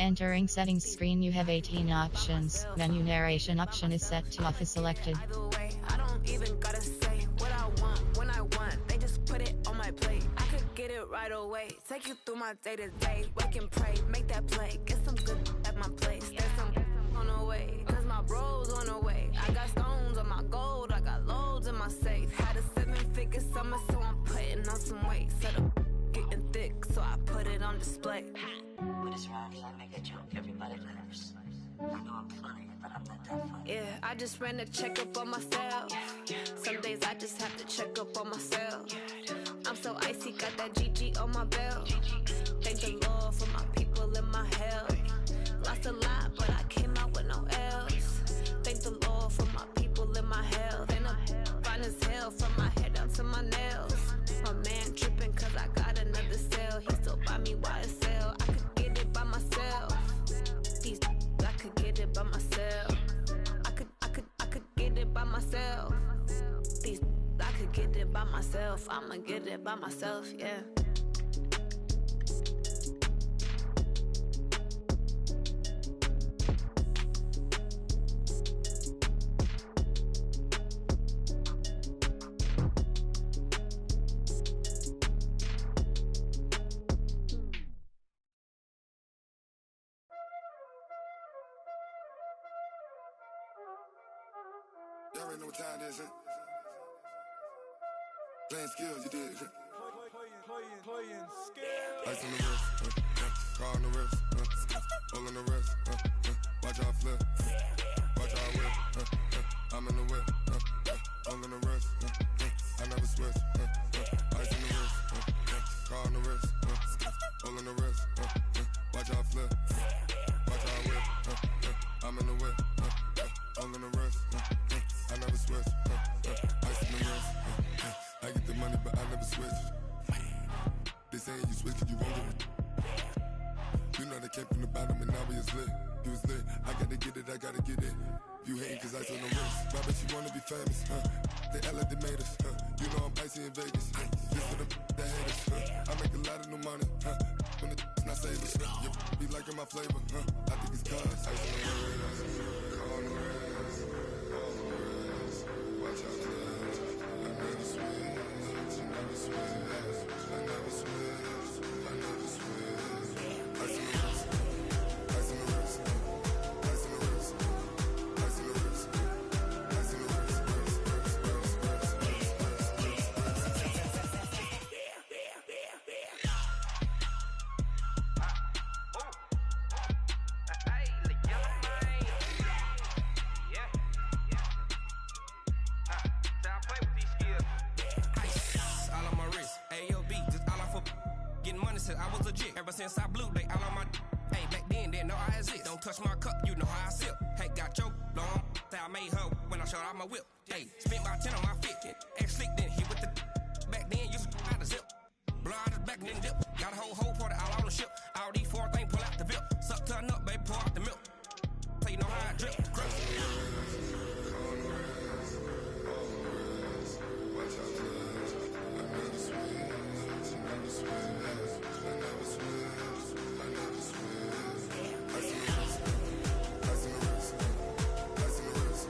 Entering settings screen, you have 18 options. Menu narration option is set to off is selected. Either way, I don't even gotta say what I want when I want. They just put it on my plate. I could get it right away. Take you through my day to day. Wake and pray, make that play. Get some good at my place. There's some on the way, cause my bros on the way. I got stones on my gold, I got loads in my safe. Had a 7-figure summer, so I'm putting on some weight. Set up getting thick, so I put it on display. With his rhymes, I make a joke, everybody laughs. I know I'm funny, but I'm not that funny. Yeah, I just ran a checkup on myself. Some days I just have to check up on myself. I'm so icy, got that GG on my belt. Thank the Lord for my people in my health. Lost a lot, but I came out with no else. Thank the Lord for my people in my health. And I'm fine as hell from my head down to my nails. My man tripping cause I got another cell. He still buy me YSL. I could get it by myself. These I could get it by myself. I could get it by myself. These I could get it by myself. I'ma get it by myself, yeah. Y'all already know what time it is, huh? Playing skills, you did. Playing skills. Ice on the wrist, car on the wrist, hole in the wrist, watch out flip, watch out whip, I'm in the whip, hole in the wrist, I never switch, ice on the wrist, car on the wrist, hole in the wrist, watch out flip, watch out whip, I'm in the whip, hole in the wrist, I never switch, ice on the wrist, I get the money but I never switch. They saying you switch 'cause you won't get it. You know they came from the bottom and now we is lit. You was lit, I gotta get it, I gotta get it. You hating 'cause ice on the wrist. I bet you wanna be famous, They Ella they made us, You know I'm icy in Vegas, This for the haters, I make a lot of new money, When the not savers, You be liking my flavor, I think it's cause ice on the wrist, on the wrist, on the wrist. Watch out, cuz I never switch, I never switch. I never switch, I never switch. Ice in the wrist, ice in the wrist, ice in the wrist, ice in the wrist, ice in the wrist, I was legit. Ever since I blew, they all on my. Hey, back then, didn't know I exist. Don't touch my cup, you know how I sip. Hey, got your long. Say I made her when I showed out my whip. Hey, spent about 10 on my fit. Ex slick, then hit with the. Back then, used to out the zip. Blow out his back, then dip. Got a whole party all on the ship. All these 4 things pull out the VIP. Suck, turn up, baby, pour out the milk. So you know how I drip. Crush. watch out, cuz I never switch, I never switch. I never switch, I never switch. Ice in the wrist, ice in the wrist, ice in the wrist,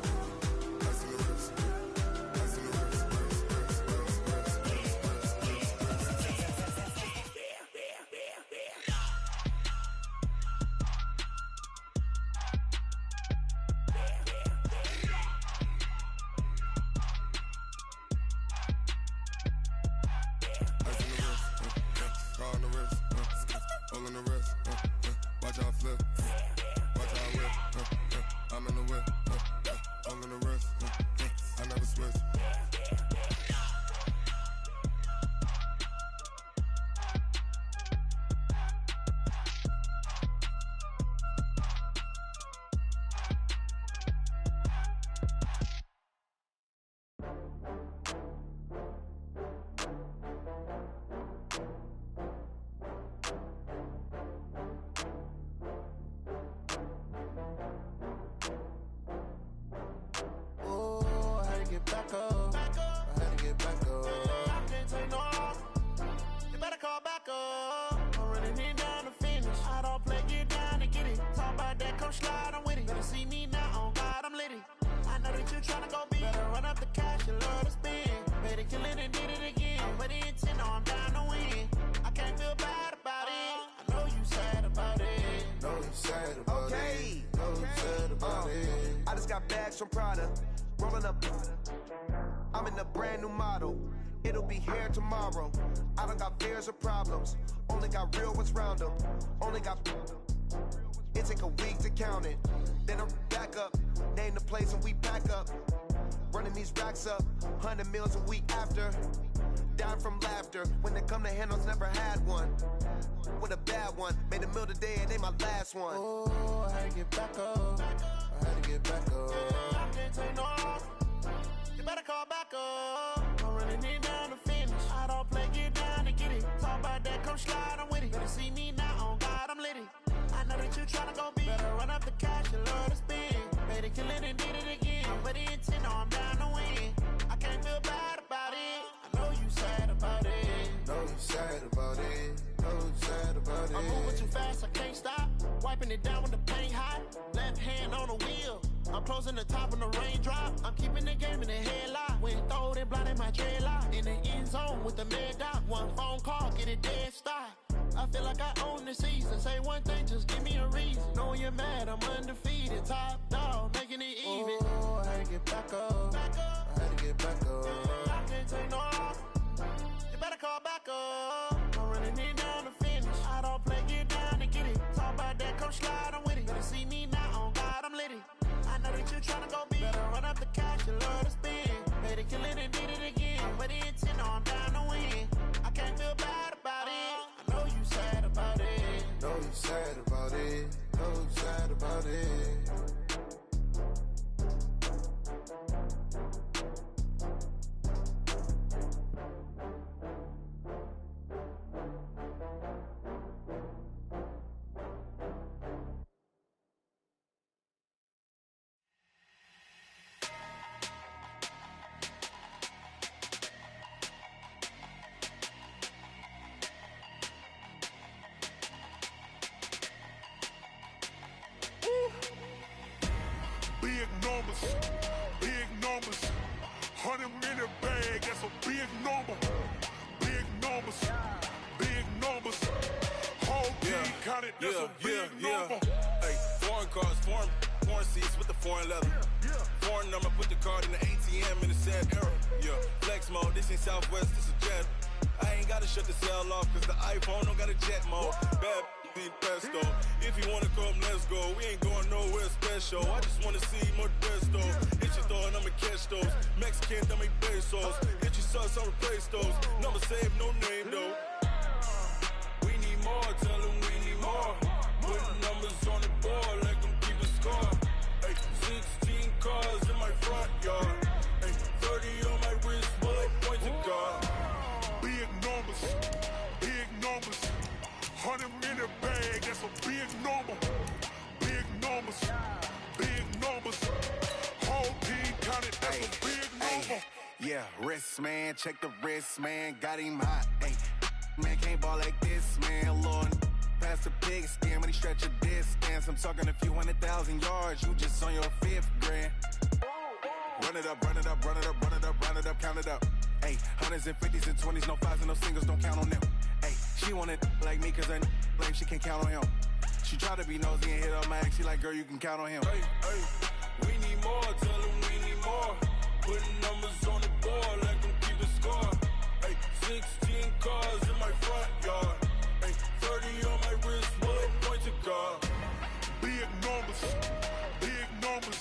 ice in the wrist, ice in the wrist, car on the wrist, hole in the wrist, watch out flip, watch out whip, I'm in the whip, hole in the wrist, I never switch. Get back up. I had to get back up. I can't take no loss. You better call back up. I'm running it down to finish. I don't play, get down to get it. come slide, I'm with it. Better see me now, on God, I'm litty. I know that you tryna go big. Better run up the cash, you love to spend. Better kill it and did it again. But the intent, no, I'm down to win. I can't feel bad about it. I know you sad about it. Know you sad about it. Know you sad about it. I just got bags from Prada. Rolling up. I'm in a brand new model. It'll be here tomorrow. I don't got fears or problems. Only got real ones round them. Only got. It take a week to count it. Then I'm back up. Name the place and we back up. Running these racks up. 100 meals a week after. Down from laughter. When they come to handles, never had one. With a bad one. Made a meal today and they my last one. Oh, I had to get back up. I had to get back up. I can't take no loss. You better call back up. I'm running it down to finish. I don't play, get down to get it. Talk about that, come slide, I'm with it. Better see me now, on God, I'm litty. I know that you tryna go big. Better run up the cash, you love to spend. Better kill it and did it again. But the intent, no, I'm down to win. I can't feel bad about it. I know you sad about it. Know you sad about it. Know you sad about it. I'm moving too fast, I can't stop. Wiping it down when the paint hot. Left hand on the wheel. I'm closing the top when the raindrop. I'm keeping the game in the headlock. When throwed and blinded my dreadlock. In the end zone with the mad dot. One phone call, get it dead stop. I feel like I own the season. Say one thing, just give me a reason. Knowing you're mad, I'm undefeated. Top dog, making it even. Oh, I had to get back up. I had to get back up. I can't take no loss. You better call back up. I'm running it down to finish. I don't play, get down to get it. Talk about that, come slide, I'm with it. Better see me now, on God, I'm litty. I know that you tryna go big. Better run up the cash, you love to spend. Better kill it and did it again. But the intent, no, I'm down to win. I can't feel bad about it. I know you sad about it. Know you sad about it. Know you sad about it. Big numbers, big numbers. 100-minute bag, that's a big number. Big numbers, big numbers. Whole team counted, that's a big number. Hey, foreign cars, foreign seats with the foreign leather. Foreign number, put the card in the ATM in the sad era. Yeah, flex mode, this ain't Southwest, this a jet. I ain't gotta shut the cell off, cause the iPhone don't got a jet mode. Bad need pesto. If you wanna come, let's go. We ain't going nowhere special. I just wanna see more desto. Hit your door and I'ma catch those. Mexican, dummy pesos. Hit your sus, I'll replace those. Number saved, no name though. We need more, tell them we need more. Putting numbers on the board, let them keep a score. Hey, 16 cars in my front yard. Hey, 30 on my wrist, bullet point to God. Big numbers, big numbers. 100-minute bag, that's a big number. Big numbers, big numbers. Whole team counted, that's a big number. Yeah, wrist man, check the wrist man, got him hot. Ay, man can't ball like this, man. Lord, past the pig skin when he stretch a distance. I'm talking a few 100,000 yards, you just on your 5th grand. Run it up, run it up, run it up, run it up, run it up, count it up. Ay, 100s and 50s and 20s, no 5s and no singles, don't count on them. Ay, she want it like me cause her blame, she can't count on him. She try to be nosy and hit up my ex, she like, girl, you can count on him. Hey, hey, we need more, tell them we need more. Putting numbers on the board, let them keep the score. Hey, 16 cars in my front yard. Hey, 30 on my wrist, bullet point to God. Big numbers, big numbers.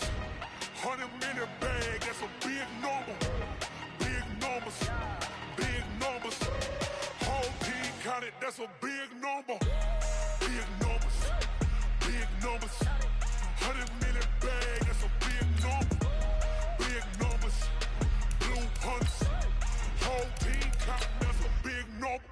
100-minute bag, that's a big number. Big numbers, big numbers. Whole team counted, that's a big number. Big numbers, big numbers. 100-minute bag, that's a big number. Big numbers, blue hunts. Whole team counting, that's a big number.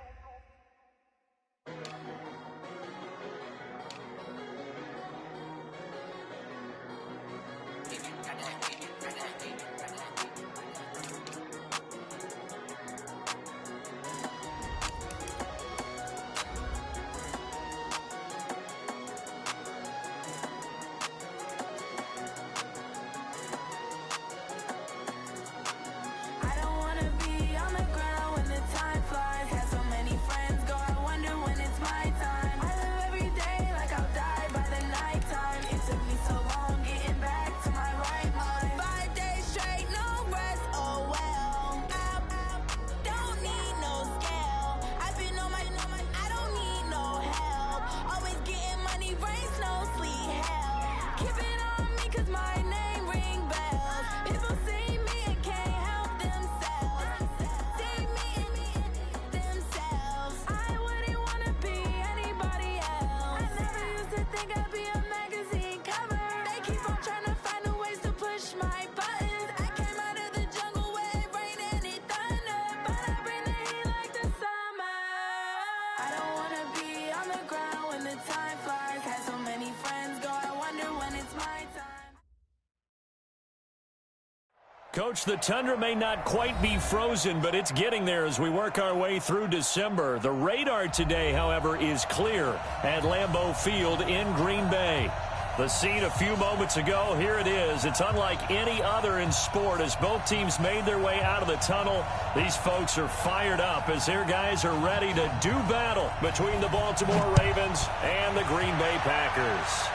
Coach, the tundra may not quite be frozen, but it's getting there as we work our way through December. The radar today, however, is clear at Lambeau Field in Green Bay. The scene a few moments ago, here it is. It's unlike any other in sport as both teams made their way out of the tunnel. These folks are fired up as their guys are ready to do battle between the Baltimore Ravens and the Green Bay Packers.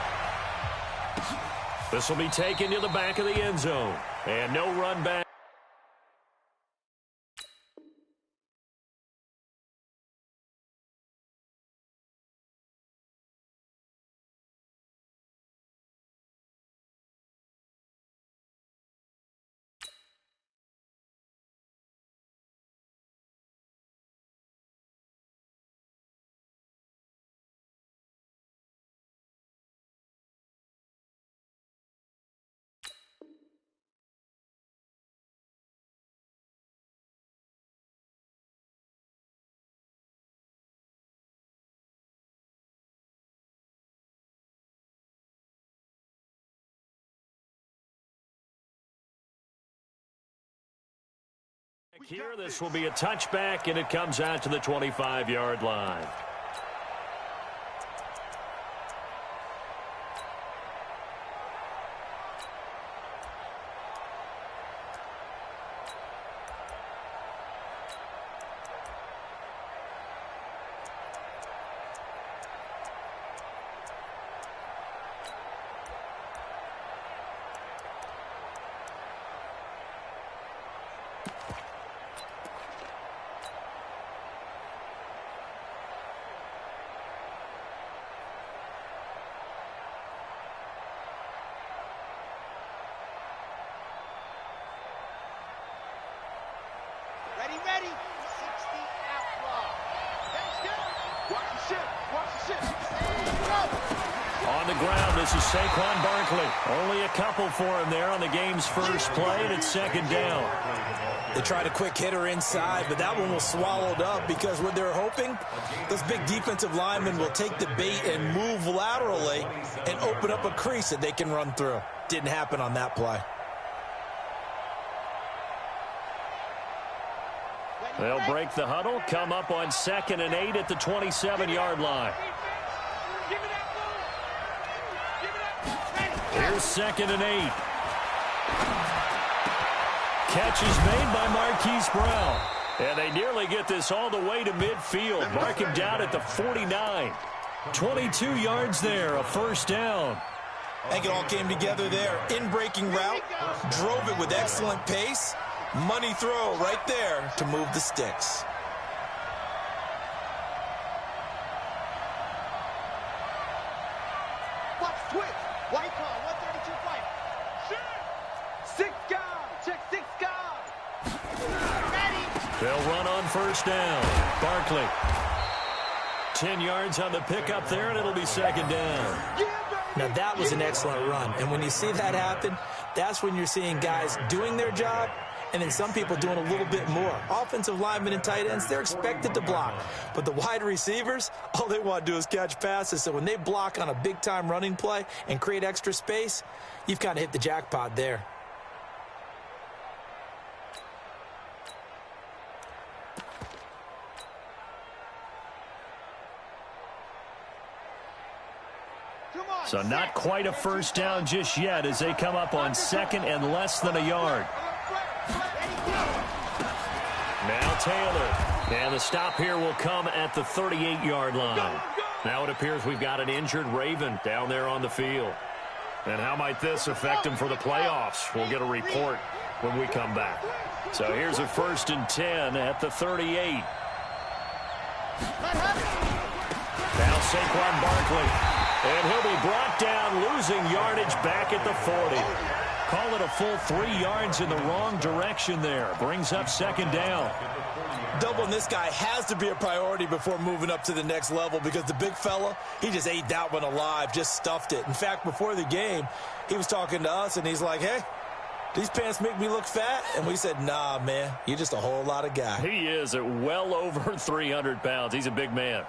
This will be taken to the back of the end zone. And no run back. Here, this will be a touchback, and it comes out to the 25-yard line. Ready, 60 outlaw. That's good. Watch the ship, watch the ship. On the ground, this is Saquon Barkley. Only a couple for him there on the game's first play, and it's second down. They tried a quick hitter inside, but that one was swallowed up because what they're hoping, those big defensive linemen will take the bait and move laterally and open up a crease that they can run through. Didn't happen on that play. They'll break the huddle, come up on 2nd and 8 at the 27-yard line. Here's 2nd and 8. Catch is made by Marquise Brown. And they nearly get this all the way to midfield. Mark him down at the 49. 22 yards there, a first down. I think it all came together there. In-breaking route, drove it with excellent pace. Money throw right there to move the sticks. Watch twitch. White call, 132 fight. Six guard. Check 6 guard. Ready. They'll run on first down. Barkley. 10 yards on the pickup there, and it'll be second down. Now, that was an excellent run. And when you see that happen, that's when you're seeing guys doing their job and then some people doing a little bit more. Offensive linemen and tight ends, they're expected to block. But the wide receivers, all they want to do is catch passes. So when they block on a big-time running play and create extra space, you've kind of hit the jackpot there. So not quite a first down just yet as they come up on 2nd and less than a yard. Now Taylor. And the stop here will come at the 38-yard line. Now it appears we've got an injured Raven down there on the field. And how might this affect him for the playoffs? We'll get a report when we come back. So here's a 1st and 10 at the 38. Now Saquon Barkley. And he'll be brought down, losing yardage back at the 40. Call it a full 3 yards in the wrong direction there. Brings up second down. Doubling this guy has to be a priority before moving up to the next level because the big fella, he just ate that one alive, just stuffed it. In fact, before the game, he was talking to us, and he's like, hey, these pants make me look fat? And we said, nah, man, you're just a whole lot of guy. He is at well over 300 pounds. He's a big man.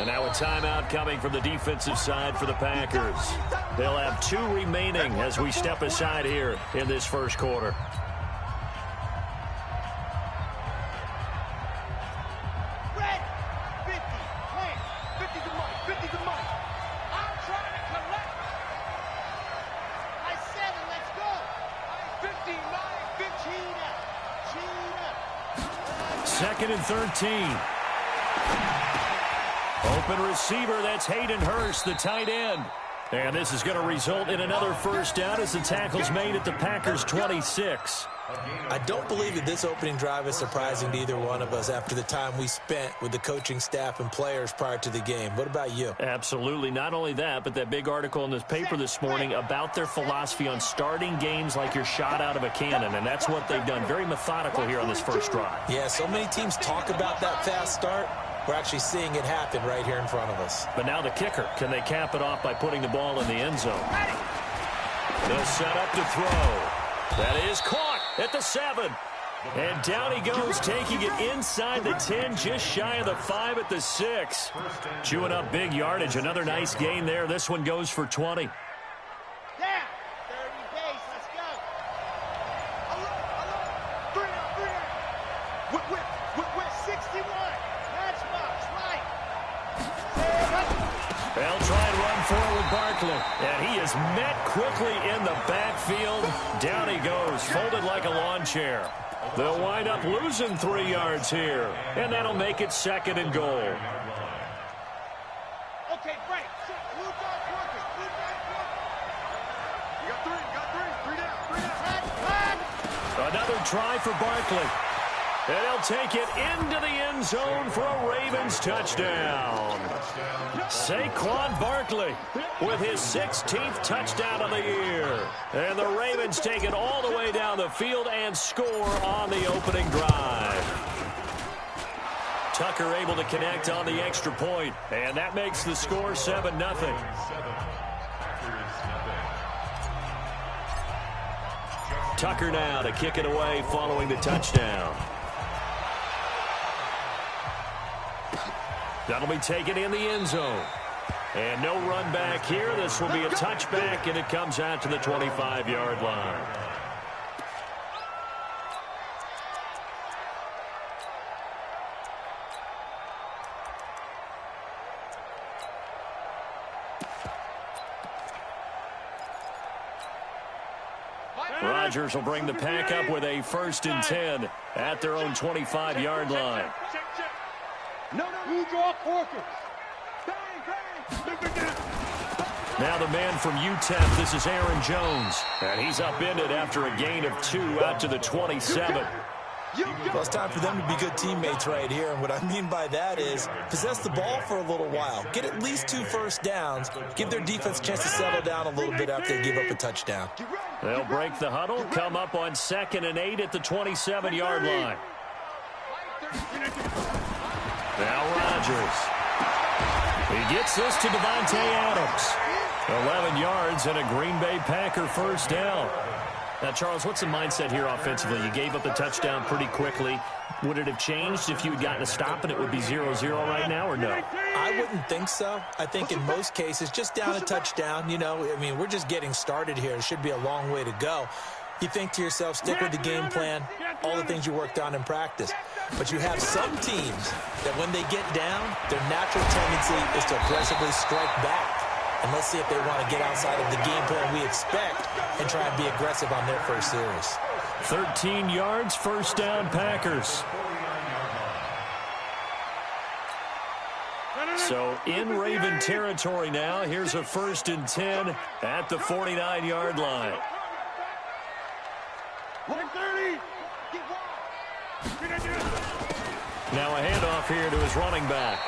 And now a timeout coming from the defensive side for the Packers. They'll have 2 remaining as we step aside here in this first quarter. Red, 50, plant, 50's the money, 50's the money. I'm trying to collect. I said it, let's go. 2nd59, 15, and 13. Open receiver, that's Hayden Hurst, the tight end. And this is going to result in another first down as the tackle's made at the Packers' 26. I don't believe that this opening drive is surprising to either one of us after the time we spent with the coaching staff and players prior to the game. What about you? Absolutely. Not only that, but that big article in this paper this morning about their philosophy on starting games like you're shot out of a cannon, and that's what they've done. Very methodical here on this first drive. Yeah, so many teams talk about that fast start. We're actually seeing it happen right here in front of us. But now the kicker. Can they cap it off by putting the ball in the end zone? They'll set up to throw. That is caught at the 7. And down he goes, taking it inside the 10, just shy of the 5 at the 6. Chewing up big yardage. Another nice gain there. This one goes for 20. down, 30 base, let's go. 3 out, whip, 61. Matchbox, right. They'll try and run forward with Barkley. And he is met quickly in the backfield. Down he goes, folded like a lawn chair. They'll wind up losing 3 yards here. And that'll make it 2nd and goal. Okay, break. Blue dot workers. You got 3. 3 down. Another try for Barkley. And he'll take it into the end zone for a Ravens touchdown. Saquon Barkley with his 16th touchdown of the year. And the Ravens take it all the way down the field and score on the opening drive. Tucker able to connect on the extra point, and that makes the score 7-0. Tucker now to kick it away following the touchdown. That'll be taken in the end zone. And no run back here. This will be a touchback, and it comes out to the 25-yard line. Rodgers will bring the pack up with a 1st and 10 at their own 25-yard line. No, you draw corkers. Now the man from UTEP, this is Aaron Jones. And he's upended after a gain of 2 out to the 27. Well, it's time for them to be good teammates right here. And what I mean by that is possess the ball for a little while. Get at least 2 first downs. Give their defense a chance to settle down a little bit after they give up a touchdown. They'll break the huddle, come up on 2nd and 8 at the 27-yard line. Now Rodgers. He gets this to Devontae Adams. 11 yards and a Green Bay Packer first down. Now, Charles, what's the mindset here offensively? You gave up the touchdown pretty quickly. Would it have changed if you had gotten a stop and it would be 0-0 right now, or no? I wouldn't think so. I think in most cases, just down a touchdown, you know, I mean, we're just getting started here. It should be a long way to go. You think to yourself, stick with the game plan, all the things you worked on in practice. But you have some teams that when they get down, their natural tendency is to aggressively strike back. And let's see if they want to get outside of the game plan we expect and try and be aggressive on their first series. 13 yards, first down, Packers. So in Raven territory now, here's a 1st and 10 at the 49-yard line. 130. Now a handoff here to his running back.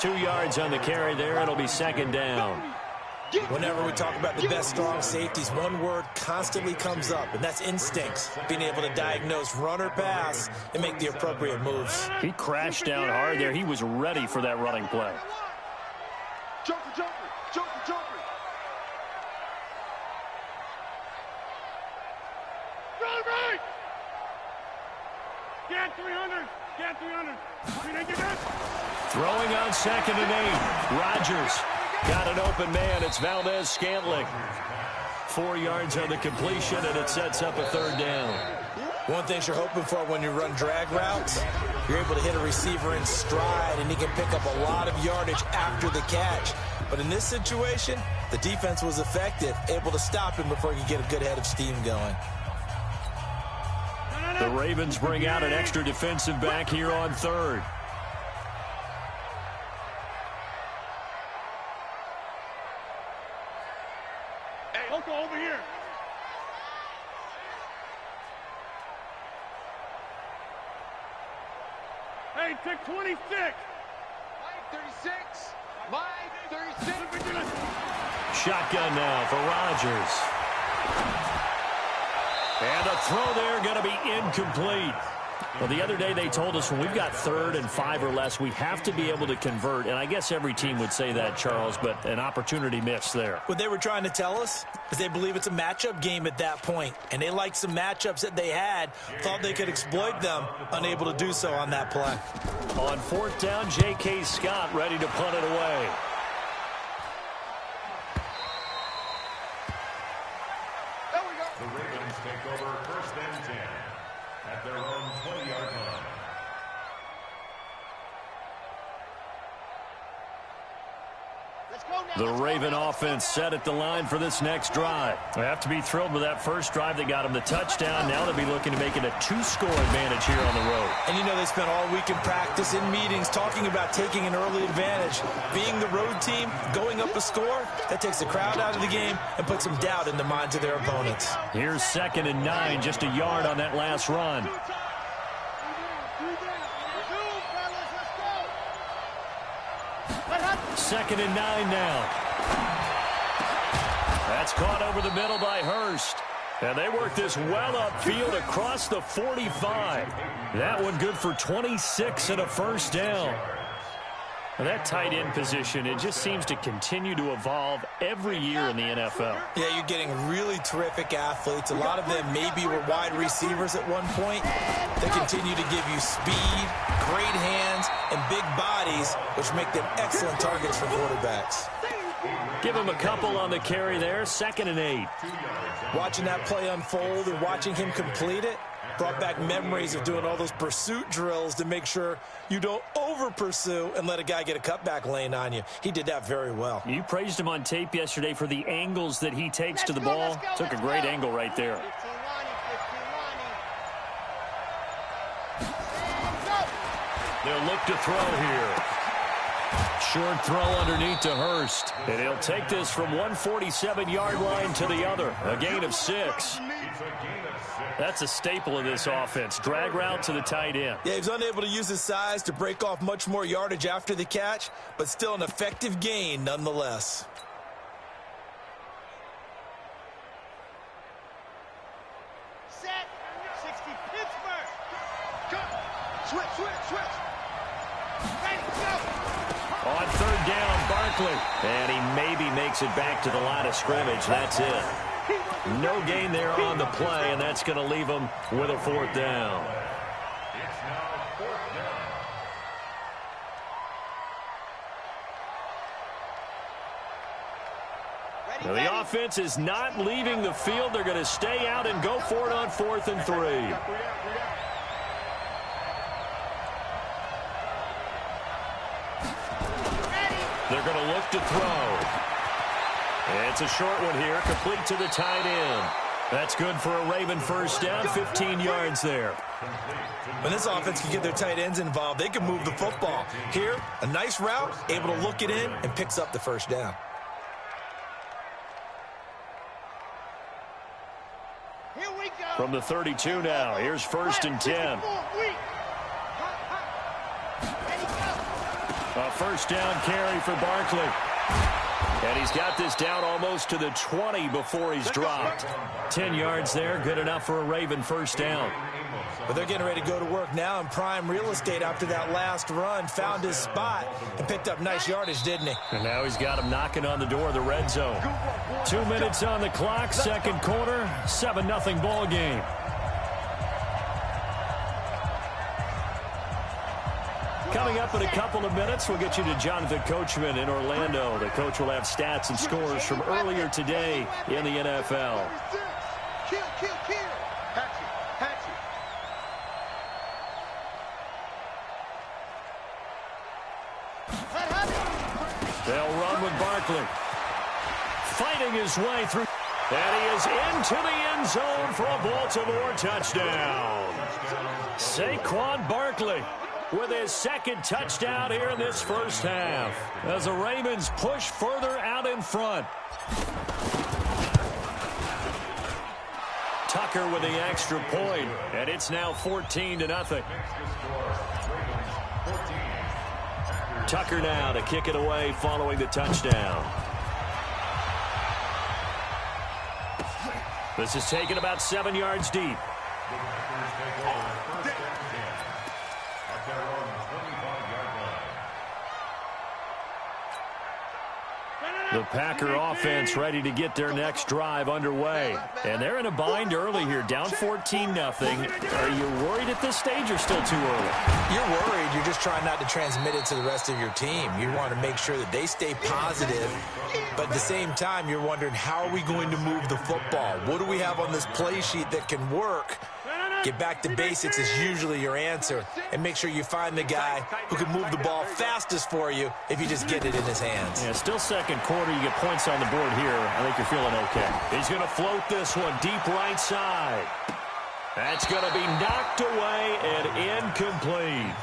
2 yards on the carry there. It'll be 2nd down. Whenever we talk about the best strong safeties, one word constantly comes up, and that's instincts. Being able to diagnose run or pass and make the appropriate moves. He crashed down hard there. He was ready for that running play. Jumper. Get 300. Get 300. Throwing on 2nd and 8. Rodgers got an open man. It's Valdez-Scantling. 4 yards on the completion, and it sets up a 3rd down. One thing you're hoping for when you run drag routes, you're able to hit a receiver in stride, and he can pick up a lot of yardage after the catch. But in this situation, the defense was effective, able to stop him before he could get a good head of steam going. The Ravens bring out an extra defensive back here on 3rd. Hey, Loco, over here. Hey, take 26. Mike, 36. Mike, 36. Shotgun now for Rodgers. And a throw there going to be incomplete. Well, the other day they told us when we've got 3rd and 5 or less, we have to be able to convert. And I guess every team would say that, Charles, but an opportunity missed there. What they were trying to tell us is they believe it's a matchup game at that point. And they liked some matchups that they had, thought they could exploit them, unable to do so on that play. On 4th down, J.K. Scott ready to punt it away. The Ravens take over 1st and 10 at their own 20-yard line. The Raven offense set at the line for this next drive. They have to be thrilled with that first drive that got them the touchdown. Now they'll be looking to make it a 2-score advantage here on the road. And you know they spent all week in practice, in meetings, talking about taking an early advantage. Being the road team, going up a score, that takes the crowd out of the game and puts some doubt in the minds of their opponents. Here's 2nd and 9, just a yard on that last run. 2nd and 9 now. That's caught over the middle by Hurst. And they work this well upfield across the 45. That one good for 26 and a 1st down. And that tight end position, it just seems to continue to evolve every year in the NFL. Yeah, you're getting really terrific athletes. A lot of them maybe were wide receivers at one point. They continue to give you speed, great hands, and big bodies, which make them excellent targets for quarterbacks. Give him a couple on the carry there, 2nd and 8. Watching that play unfold and watching him complete it brought back memories of doing all those pursuit drills to make sure you don't over-pursue and let a guy get a cutback lane on you. He did that very well. You praised him on tape yesterday for the angles that he takes to the ball. Took a great angle right there. They'll look to throw here. Short throw underneath to Hurst. And he'll take this from 147-yard line to the other. A gain of 6. That's a staple of this offense. Drag route to the tight end. Yeah, he's unable to use his size to break off much more yardage after the catch, but still an effective gain nonetheless. Set. 60 Pittsburgh. Cut. Switch. Ready, go. On 3rd down, Barkley. And he maybe makes it back to the line of scrimmage. That's it. No gain there on the play, and that's going to leave them with a 4th down. It's now 4th down. Now, the offense is not leaving the field. They're going to stay out and go for it on 4th and 3. They're going to look to throw. It's a short one here, complete to the tight end. That's good for a Raven 1st down, 15 yards there. When this offense can get their tight ends involved, they can move the football. Here, a nice route, able to look it in, and picks up the 1st down. Here we go. From the 32 now, here's 1st and 10. A 1st down carry for Barkley. And he's got this down almost to the 20 before he's dropped. 10 yards there, good enough for a Raven 1st down. But they're getting ready to go to work now in prime real estate after that last run. Found his spot and picked up nice yardage, didn't he? And now he's got him knocking on the door of the red zone. 2 minutes on the clock, 2nd quarter, 7-0 ball game. Coming up in a couple of minutes, we'll get you to Jonathan Coachman in Orlando. The coach will have stats and scores from earlier today in the NFL. Kill. Hatchet. They'll run with Barkley. Fighting his way through. And he is into the end zone for a Baltimore touchdown. Saquon Barkley with his second touchdown here in this first half, as the Ravens push further out in front. Tucker with the extra point, and it's now 14-0. Tucker now to kick it away following the touchdown. This is taken about 7 yards deep. The Packer offense ready to get their next drive underway. And they're in a bind early here, down 14-0. Are you worried at this stage or still too early? You're worried. You're just trying not to transmit it to the rest of your team. You want to make sure that they stay positive. But at the same time, you're wondering, how are we going to move the football? What do we have on this play sheet that can work? Get back to basics is usually your answer. And make sure you find the guy who can move the ball fastest for you if you just get it in his hands. Yeah, still second quarter. You get points on the board here. I think you're feeling okay. He's going to float this one deep right side. That's going to be knocked away and incomplete.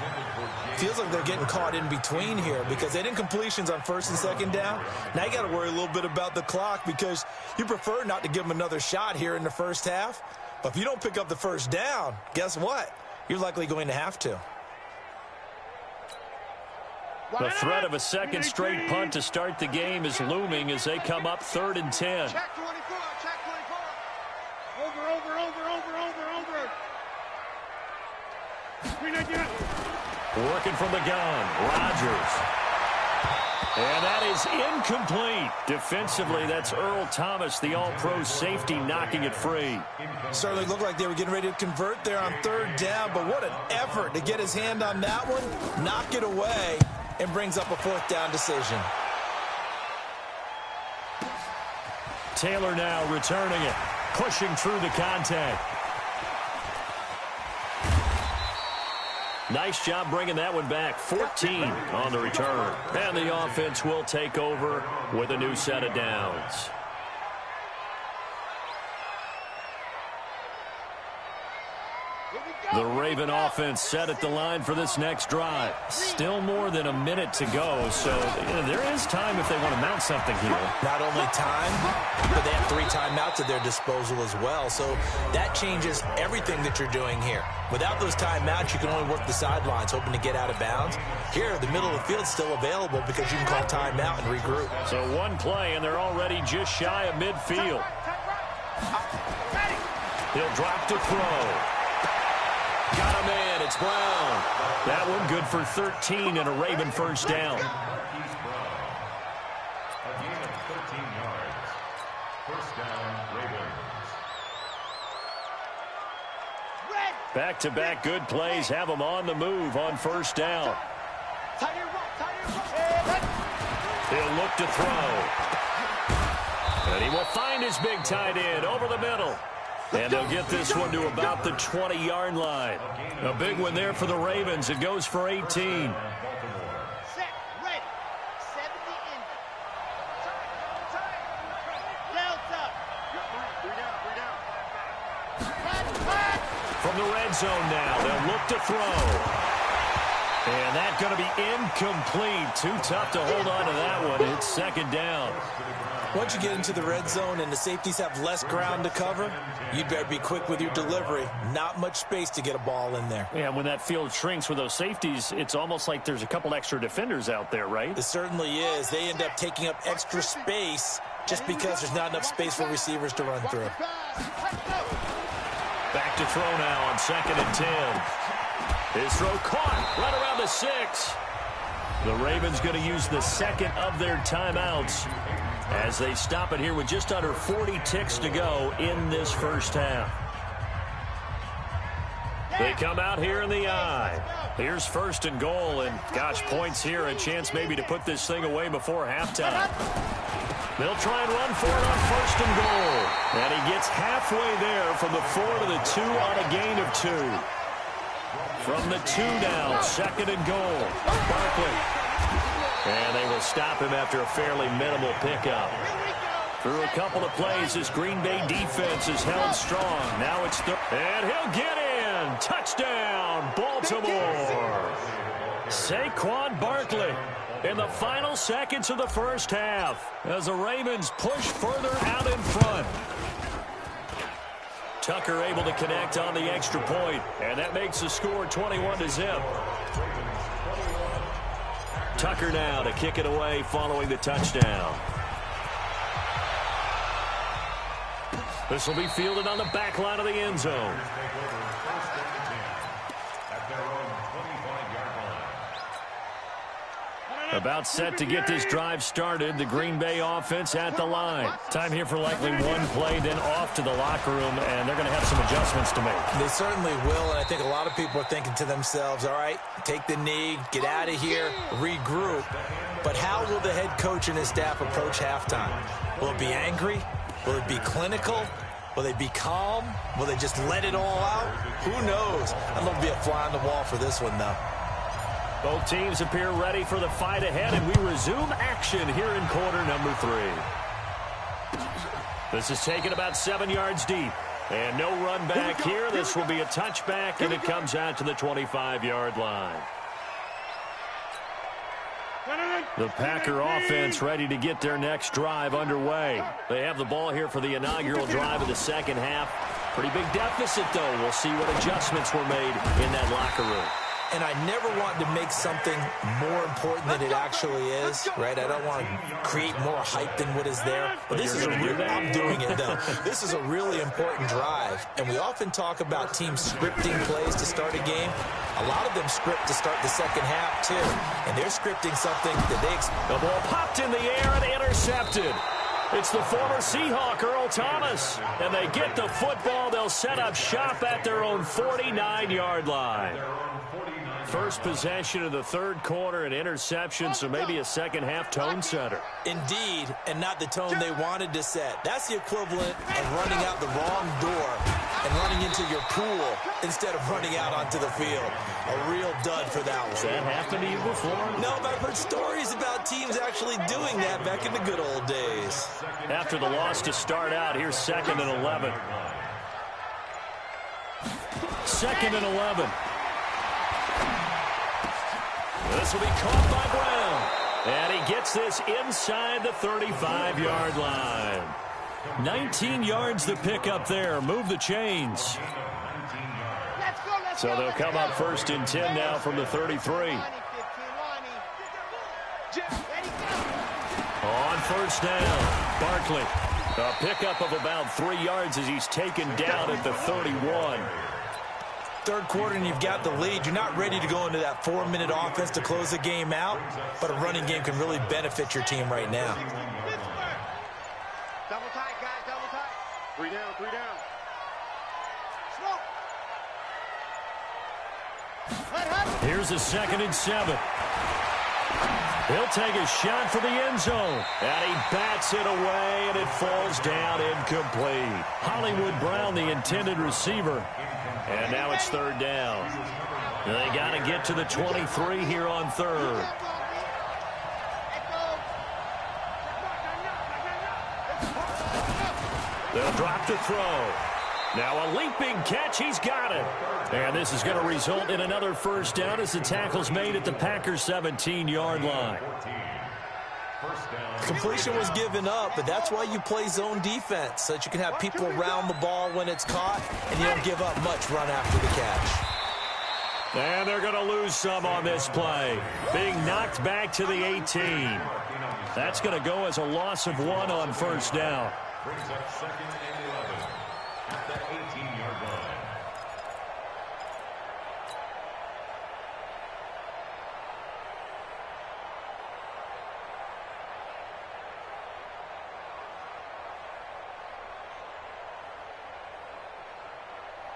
Feels like they're getting caught in between here because they didn't completions on first and second down. Now you got to worry a little bit about the clock because you prefer not to give them another shot here in the first half. But if you don't pick up the first down, guess what? You're likely going to have to. The threat of a second straight punt to start the game is looming as they come up 3rd and 10. Check 24. Over. Working from the gun, Rodgers. And that is incomplete. Defensively, that's Earl Thomas, the all-pro safety, knocking it free. Certainly looked like they were getting ready to convert there on 3rd down, but what an effort to get his hand on that one, knock it away, and brings up a 4th down decision. Taylor now returning it, pushing through the contact. Nice job bringing that one back. 14 on the return. And the offense will take over with a new set of downs. The Raven offense set at the line for this next drive. Still more than a minute to go, so there is time if they want to mount something here. Not only time, but they have 3 timeouts at their disposal as well, so that changes everything that you're doing here. Without those timeouts, you can only work the sidelines, hoping to get out of bounds. Here, the middle of the field's still available because you can call timeout and regroup. So one play, and they're already just shy of midfield. He'll drop to throw. Got a man. It's Brown. That one good for 13 and a Raven first down. A gain of 13 yards. First down, Ravens. Back-to-back good plays have them on the move on first down. He'll look to throw. And he will find his big tight end over the middle. And they'll get this one to about the 20-yard line. A big one there for the Ravens. It goes for 18. Set, ready, 70 in. Delta. 3 down. From the red zone now, they'll look to throw. And that's going to be incomplete. Too tough to hold on to that one. It's second down. Once you get into the red zone and the safeties have less ground to cover, you'd better be quick with your delivery. Not much space to get a ball in there. Yeah, when that field shrinks with those safeties, it's almost like there's a couple extra defenders out there, right? It certainly is. They end up taking up extra space just because there's not enough space for receivers to run through. Back to throw now on 2nd and 10. His throw caught right around the 6. The Ravens going to use the second of their timeouts as they stop it here with just under 40 ticks to go in this first half. They come out here in the I. Here's first and goal, and gosh, points here, a chance maybe to put this thing away before halftime. They'll try and run for it on first and goal. And he gets halfway there from the 4 to the 2 on a gain of 2. From the 2 now, second and goal. Barkley. And they will stop him after a fairly minimal pickup. Through a couple of plays, this Green Bay defense is held strong. Now it's and he'll get in. Touchdown, Baltimore. Saquon Barkley in the final seconds of the first half as the Ravens push further out in front. Tucker able to connect on the extra point, and that makes the score 21-0. Tucker now to kick it away following the touchdown. This will be fielded on the back line of the end zone. About set to get this drive started. The Green Bay offense at the line. Time here for likely one play, then off to the locker room, and they're going to have some adjustments to make. They certainly will, and I think a lot of people are thinking to themselves, all right, take the knee, get out of here, regroup. But how will the head coach and his staff approach halftime? Will it be angry? Will it be clinical? Will they be calm? Will they just let it all out? Who knows? I'd love to be a fly on the wall for this one, though. Both teams appear ready for the fight ahead, and we resume action here in quarter number 3. This is taken about 7 yards deep. And no run back here. This will be a touchback, and it comes out to the 25-yard line. The Packer offense ready to get their next drive underway. They have the ball here for the inaugural drive of the second half. Pretty big deficit, though. We'll see what adjustments were made in that locker room. And I never want to make something more important than it actually is, right? I don't want to create more hype than what is there. But this is a real, I'm doing it, though. This is a really important drive. And we often talk about teams scripting plays to start a game. A lot of them script to start the second half, too. And they're scripting something that they expect. The ball popped in the air and intercepted. It's the former Seahawk, Earl Thomas. And they get the football. They'll set up shop at their own 49-yard line. First possession of the third quarter, an interception, so maybe a second-half tone setter. Indeed, and not the tone they wanted to set. That's the equivalent of running out the wrong door and running into your pool instead of running out onto the field. A real dud for that one. Has that happened to you before? No, but I've heard stories about teams actually doing that back in the good old days. After the loss to start out, here's 2nd and 11. 2nd and 11. This will be caught by Brown. And he gets this inside the 35-yard line. 19 yards to pick up there. Move the chains. So they'll come up 1st and 10 now from the 33. On 1st down, Barkley. A pickup of about 3 yards as he's taken down at the 31. Third quarter and you've got the lead. You're not ready to go into that 4-minute offense to close the game out, but a running game can really benefit your team right now. Double tight, guys, double tight. 3 down, 3 down. Here's a 2nd and 7. He'll take a shot for the end zone. And he bats it away, and it falls down incomplete. Hollywood Brown, the intended receiver. And now it's 3rd down. They got to get to the 23 here on 3rd. They'll drop the throw. Now a leaping catch. He's got it. And this is going to result in another 1st down as the tackle's made at the Packers' 17-yard line. Completion was given up, but that's why you play zone defense, so that you can have people around the ball when it's caught, and you don't give up much run after the catch. And they're going to lose some on this play. Being knocked back to the 18. That's going to go as a loss of 1 on 1st down. Brings up 2nd and 11 at the 18-yard line.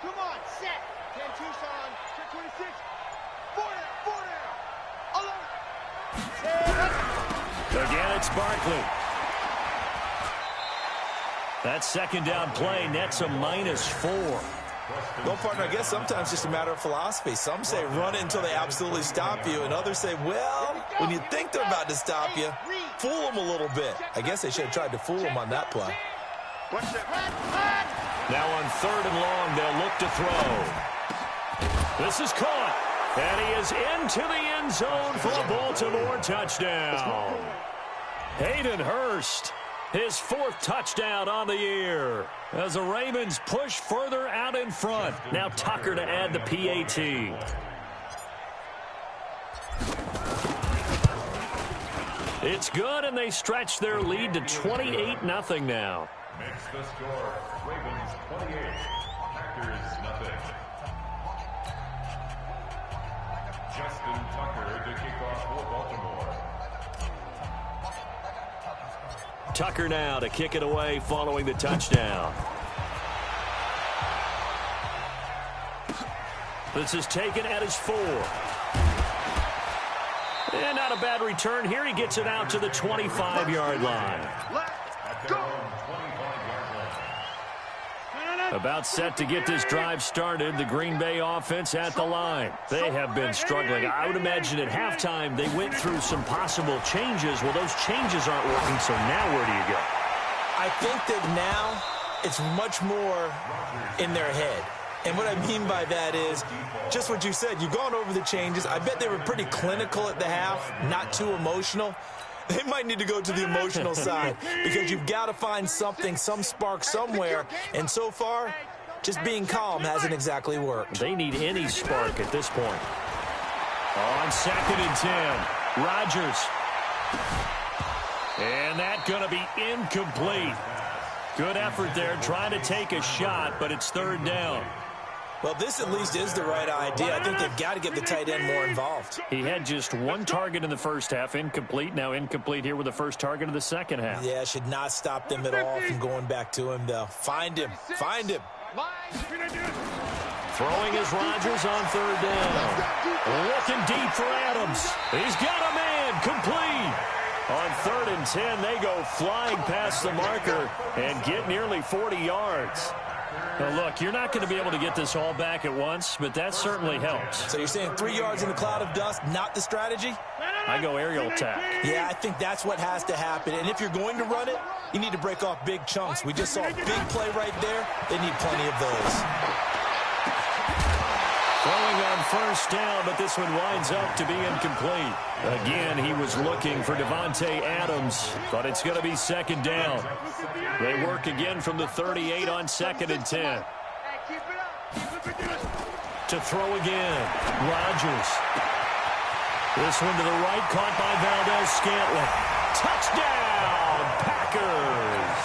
Come on, set. 10 Tucson. Check 26. 4 down. 11. Again, it's Barkley. That second down play nets a -4. Well, partner, I guess sometimes it's just a matter of philosophy. Some say run it until they absolutely stop you, and others say, well, when you think they're about to stop you, fool them a little bit. I guess they should have tried to fool them on that play. Now on 3rd and long, they'll look to throw. This is caught, and he is into the end zone for a Baltimore touchdown. Hayden Hurst, his 4th touchdown on the year, as the Ravens push further out in front. Now Tucker to add the PAT. It's good, and they stretch their lead to 28-0 now. Makes the score Ravens 28, Packers nothing. Justin Tucker to kick off for Baltimore. Tucker now to kick it away following the touchdown. This is taken at his 4. And not a bad return here. He gets it out to the 25-yard line. About set to get this drive started, the Green Bay offense at the line. They have been struggling. I would imagine at halftime they went through some possible changes. Well, those changes aren't working, so now where do you go? I think that now it's much more in their head. And what I mean by that is just what you said. You've gone over the changes. I bet they were pretty clinical at the half, not too emotional. They might need to go to the emotional side because you've got to find something, some spark somewhere. And so far, just being calm hasn't exactly worked. They need any spark at this point. On 2nd and 10, Rodgers. And that's going to be incomplete. Good effort there, trying to take a shot, but it's 3rd down. Well, this at least is the right idea. I think they've got to get the tight end more involved. He had just 1 target in the first half, incomplete. Now incomplete here with the first target of the second half. Yeah, should not stop them at all from going back to him, though. Find him. Find him. Throwing is Rodgers on 3rd down. Looking deep for Adams. He's got a man. Complete. On 3rd and 10, they go flying past the marker and get nearly 40 yards. Now, look, you're not going to be able to get this all back at once, but that certainly helps. So you're saying 3 yards in a cloud of dust, not the strategy? I go aerial attack. Yeah, I think that's what has to happen. And if you're going to run it, you need to break off big chunks. We just saw a big play right there. They need plenty of those. Throwing on 1st down, but this one winds up to be incomplete. Again, he was looking for Devontae Adams, but it's going to be 2nd down. They work again from the 38 on 2nd and 10. To throw again, Rodgers. This one to the right, caught by Valdez-Scantling. Touchdown, Packers!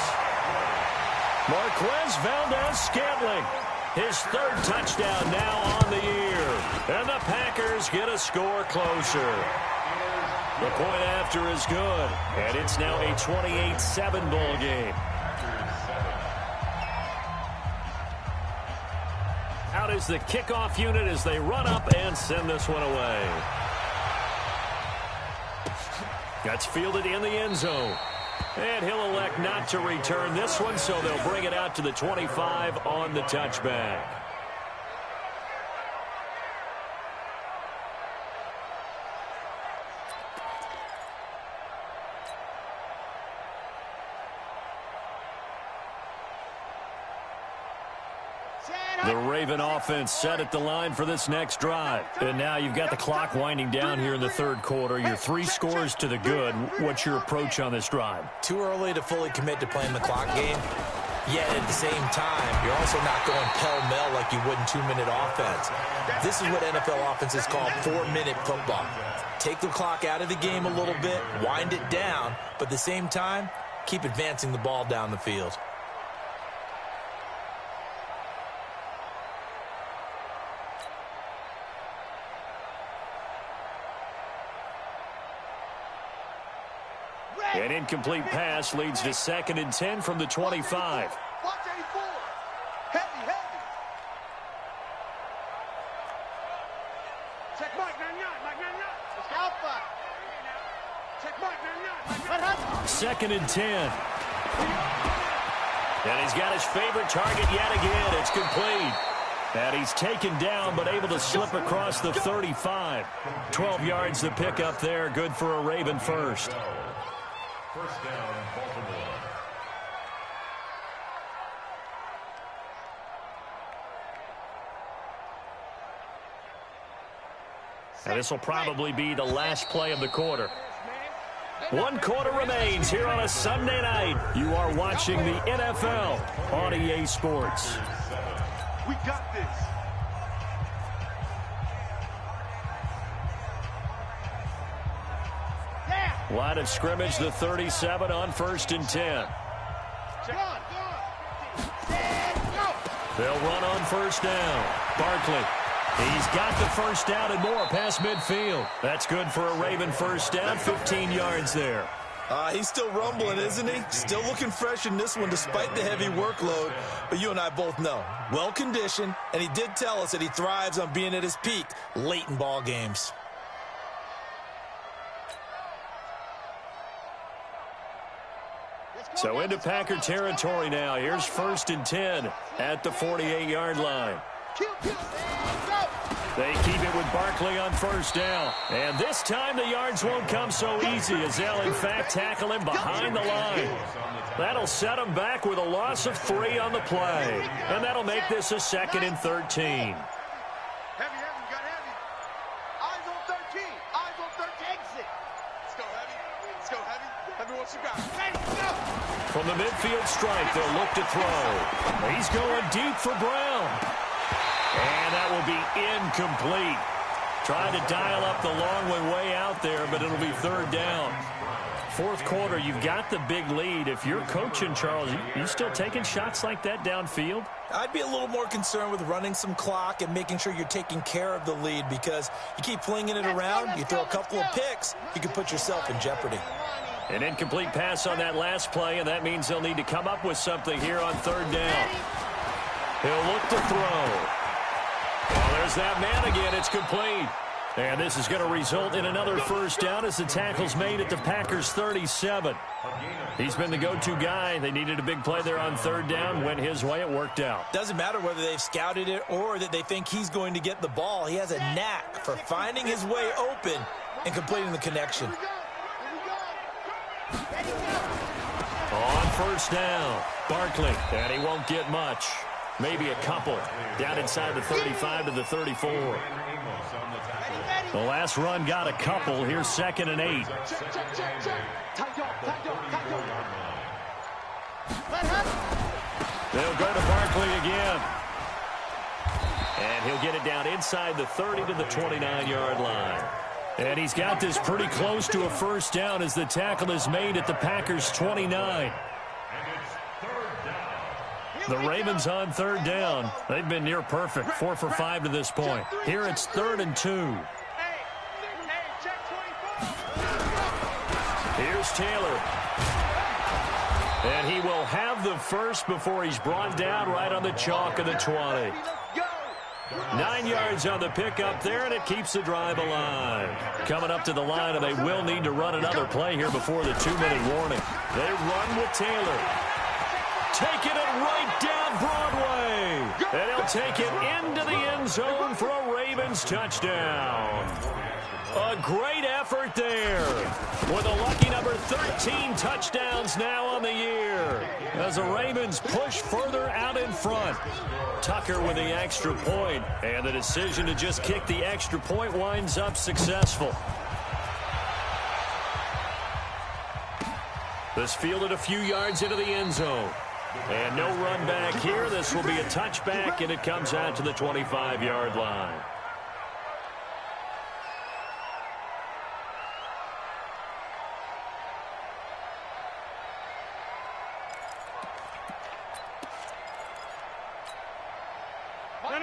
Marquez Valdez-Scantling. His 3rd touchdown now on the year. And the Packers get a score closer. The point after is good. And it's now a 28-7 ball game. Out is the kickoff unit as they run up and send this one away. That's fielded in the end zone. And he'll elect not to return this one, so they'll bring it out to the 25 on the touchback. The Raven offense set at the line for this next drive. And now you've got the clock winding down here in the 3rd quarter. Your 3 scores to the good. What's your approach on this drive? Too early to fully commit to playing the clock game. Yet at the same time, you're also not going pell-mell like you would in 2-minute offense. This is what NFL offenses call 4-minute football. Take the clock out of the game a little bit, wind it down, but at the same time, keep advancing the ball down the field. An incomplete pass leads to 2nd and 10 from the 25. 2nd and 10. And he's got his favorite target yet again. It's complete. And he's taken down but able to slip across the 35. 12 yards to pick up there. Good for a Raven first. First down, Baltimore. And this will probably be the last play of the quarter. 1 quarter remains here on a Sunday night. You are watching the NFL on EA Sports. We got this. Line of scrimmage, the 37 on 1st and 10. They'll run on 1st down. Barkley. He's got the 1st down and more past midfield. That's good for a Raven 1st down, 15 yards there. He's still rumbling, isn't he? Still looking fresh in this one despite the heavy workload. But you and I both know, well-conditioned, and he did tell us that he thrives on being at his peak late in ball games. So into Packer territory now. Here's 1st and 10 at the 48-yard line. They keep it with Barkley on 1st down. And this time the yards won't come so easy as they'll, in fact, tackle him behind the line. That'll set him back with a loss of 3 on the play. And that'll make this a 2nd and 13. From the midfield stripe, they'll look to throw. He's going deep for Brown. And that will be incomplete. Trying to dial up the long way out there, but it'll be 3rd down. 4th quarter, you've got the big lead. If you're coaching, Charles, you still taking shots like that downfield? I'd be a little more concerned with running some clock and making sure you're taking care of the lead, because you keep flinging it around, you throw a couple of picks, you can put yourself in jeopardy. An incomplete pass on that last play, and that means they'll need to come up with something here on 3rd down. He'll look to throw. Well, there's that man again. It's complete. And this is going to result in another 1st down as the tackle's made at the Packers' 37. He's been the go-to guy. They needed a big play there on 3rd down. Went his way. It worked out. Doesn't matter whether they've scouted it or that they think he's going to get the ball. He has a knack for finding his way open and completing the connection. On 1st down, Barkley. And he won't get much. Maybe a couple. Down inside the 35 to the 34. The last run got a couple. Here's 2nd and 8. They'll go to Barkley again. And he'll get it down inside the 30 to the 29-yard line. And he's got this pretty close to a 1st down as the tackle is made at the Packers' 29. The Ravens on 3rd down. They've been near perfect. 4 for 5 to this point. Here it's 3rd and 2. Here's Taylor. And he will have the first before he's brought down right on the chalk of the 20. 9 yards on the pickup there, and it keeps the drive alive. Coming up to the line, and they will need to run another play here before the 2-minute warning. They run with Taylor. Taking it right down Broadway. And he'll take it into the end zone for a Ravens touchdown. A great effort there. With a lucky number 13 touchdowns now on the year. As the Ravens push further out in front. Tucker with the extra point. And the decision to just kick the extra point winds up successful. This fielded a few yards into the end zone. And no run back here. This will be a touchback, and it comes out to the 25-yard line.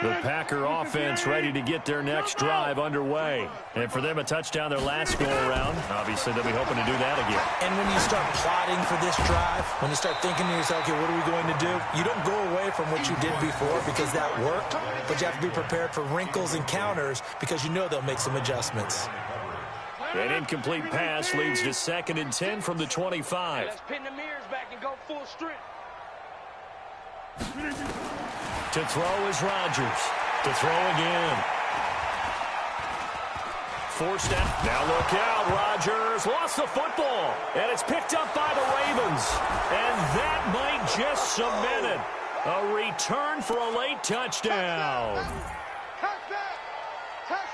The Packer offense ready to get their next drive underway. And for them, a touchdown their last go-around. Obviously, they'll be hoping to do that again. And when you start plotting for this drive, when you start thinking to yourself, okay, what are we going to do? You don't go away from what you did before because that worked, but you have to be prepared for wrinkles and counters because you know they'll make some adjustments. An incomplete pass leads to 2nd and 10 from the 25. Let's pin the mirrors back and go full strength. To throw is Rodgers. To throw again. Forced out. Now look out. Rodgers lost the football. And it's picked up by the Ravens. And that might just cement it. A return for a late touchdown.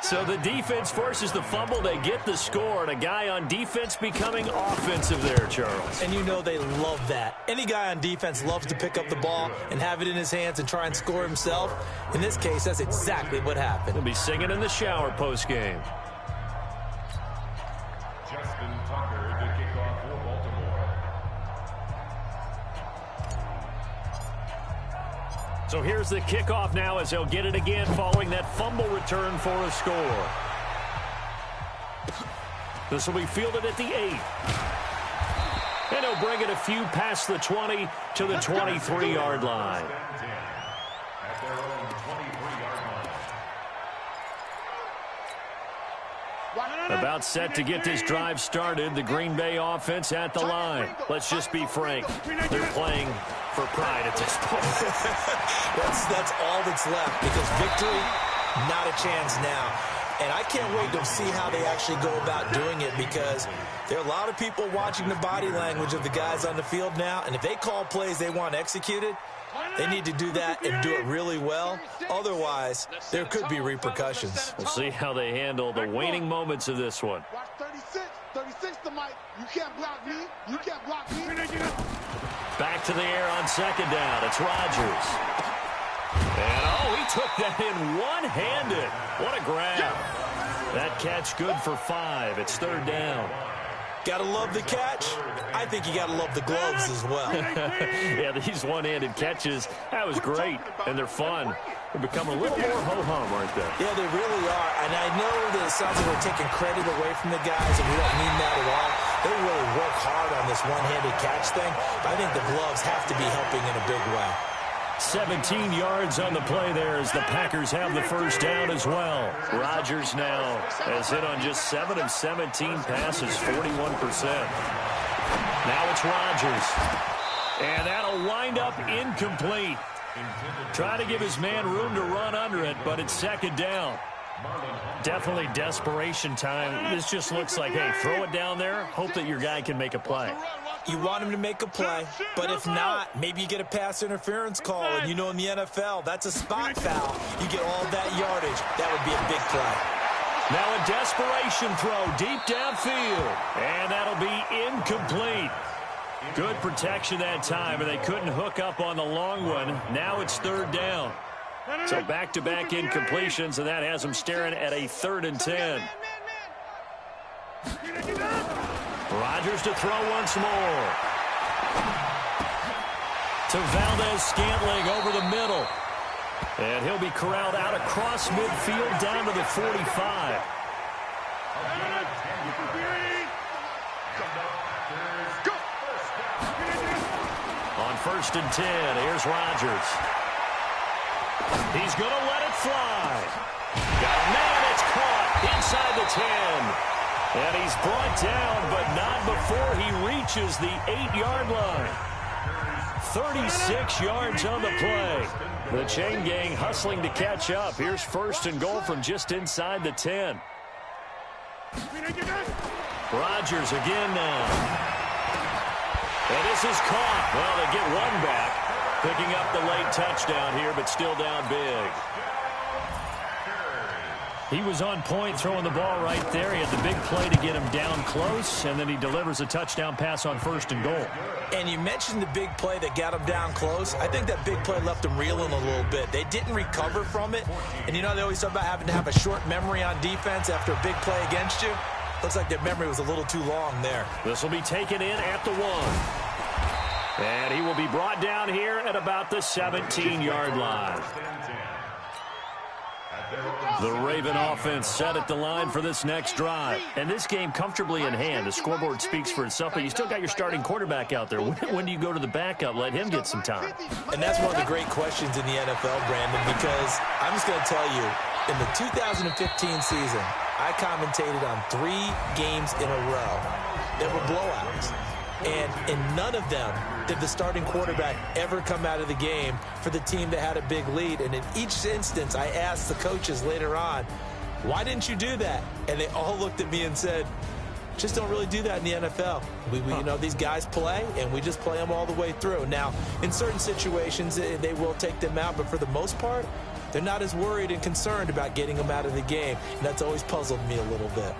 So the defense forces the fumble. They get the score. And a guy on defense becoming offensive there, Charles. And you know they love that. Any guy on defense loves to pick up the ball and have it in his hands and try and score himself. In this case, that's exactly what happened. He'll be singing in the shower post-game. Justin Tucker to kick off for Baltimore. So here's the kickoff now as they'll get it again following that fumble return for a score. This will be fielded at the 8. And he'll bring it a few past the 20 to the 23-yard line. At their own 23-yard line. About set to get this drive started. The Green Bay offense at the line. Let's just be frank. They're playing for pride at this point. That's all that's left because victory, not a chance now. And I can't wait to see how they actually go about doing it because there are a lot of people watching the body language of the guys on the field now. And if they call plays they want executed, they need to do that and do it really well. Otherwise, there could be repercussions. We'll see how they handle the waning moments of this one. Watch 36 to Mike. You can't block me. You can't block me. Back to the air on 2nd down. It's Rodgers. And, oh, he took that in one-handed. What a grab. That catch good for 5. It's 3rd down. Gotta love the catch. I think you gotta love the gloves as well. Yeah, these one-handed catches, that was great. And they're fun. They're becoming a little more ho-hum, aren't they? Yeah, they really are. And I know that it sounds like we're taking credit away from the guys, and we don't mean that at all. They really work hard on this one-handed catch thing. But I think the gloves have to be helping in a big way. 17 yards on the play there as the Packers have the first down as well. Rodgers now has hit on just 7 of 17 passes, 41%. Now it's Rodgers. And that'll wind up incomplete. Try to give his man room to run under it, but it's 2nd down. Definitely desperation time. This just looks like, hey, throw it down there, hope that your guy can make a play. You want him to make a play, but if not, maybe you get a pass interference call, and you know in the NFL, that's a spot foul. You get all that yardage. That would be a big play. Now a desperation throw deep downfield, and that'll be incomplete. Good protection that time, and they couldn't hook up on the long one. Now it's 3rd down. So back-to-back incompletions, and that has them staring at a 3rd and 10. Rodgers to throw once more. To Valdez-Scantling over the middle. And he'll be corralled out across midfield down to the 45. On 1st and 10, here's Rodgers. He's going to let it fly. Got a man, it's caught inside the 10. And he's brought down, but not before he reaches the 8-yard line. 36 yards on the play. The chain gang hustling to catch up. Here's 1st and goal from just inside the 10. Rodgers again now. And this is caught. Well, they get one back. Picking up the late touchdown here, but still down big. He was on point throwing the ball right there. He had the big play to get him down close, and then he delivers a touchdown pass on 1st and goal. And you mentioned the big play that got him down close. I think that big play left him reeling a little bit. They didn't recover from it. And you know they always talk about having to have a short memory on defense after a big play against you. Looks like their memory was a little too long there. This will be taken in at the 1. And he will be brought down here at about the 17-yard line. The Raven offense set at the line for this next drive. And this game comfortably in hand. The scoreboard speaks for itself, but you still got your starting quarterback out there. When do you go to the backup? Let him get some time. And that's one of the great questions in the NFL, Brandon, because I'm just going to tell you, in the 2015 season, I commentated on 3 games in a row that were blowouts. And in none of them did the starting quarterback ever come out of the game for the team that had a big lead. And in each instance, I asked the coaches later on, why didn't you do that? And they all looked at me and said, just don't really do that in the NFL. You know, these guys play, and we just play them all the way through. Now, in certain situations, they will take them out, but for the most part, they're not as worried and concerned about getting them out of the game. And that's always puzzled me a little bit.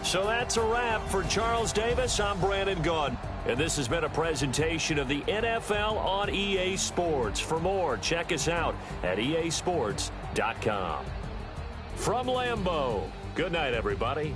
So that's a wrap for Charles Davis. I'm Brandon Gunn. And this has been a presentation of the NFL on EA Sports. For more, check us out at easports.com. From Lambeau, good night, everybody.